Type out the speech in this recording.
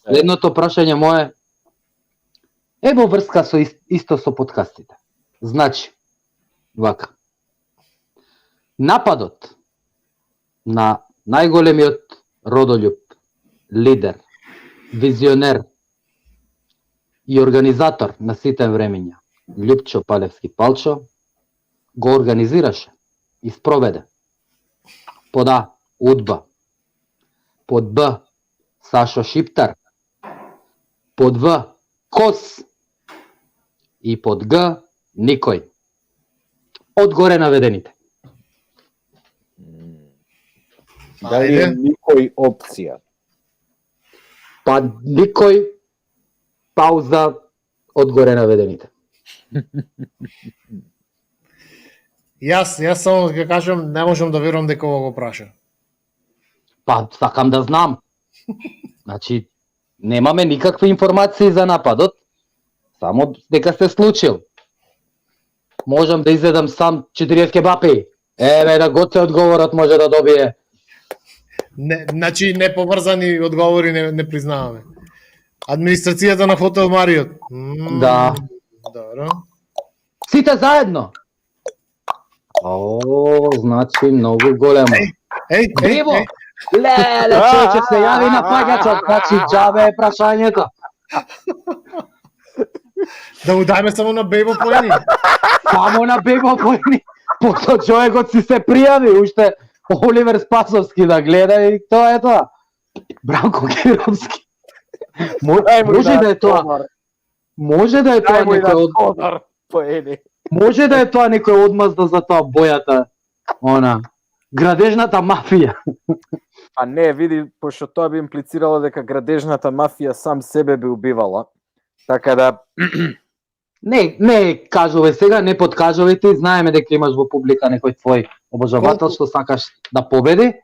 Следното прашање мое е во врска со исто со подкастите. Значи, вака. Нападот на најголемиот родолюб, лидер, визионер и организатор на сите времења, Љупчо Палевски Палчо, го организираше и спроведе под А. Удба, под Б. Сашо Шиптар, под В. Кос и под Г. Никој. Од горе наведените. Дали е никој опција? Па никој пауза од горе наведените. Јас само ќе кажам, не можам да верувам дека ова го праша. Па сакам да знам. Значи, немаме никакви информации за нападот, само дека се случил. Можам да изедам сам 40 кебапи. Еве да гоце одговорот може да добие. Не, значи неповрзани одговори не признаваме. Администрацијата на хотел Мариот. Да. Добро. Сите заедно. О, значи многу големо. Ево! Леле, човече се јави на паѓачот, значи џабе е прашањето. Да му дајме само на бебо поени. Само на бебо поени. Пото човекот си се пријави, уште Оливер Спасовски да гледа и тоа е тоа. Бранко Кировски. Може да е тоа. Може да е тоа некој Може да е тоа некој одмазда за тоа бојата. Она градежната мафија. А не, види, пошто тоа би имплицирало дека градежната мафија сам себе би убивала. Така да Не кажуве сега, не подкажуве ти, знаеме дека имаш во публика некој твој обожавател што сакаш да победи.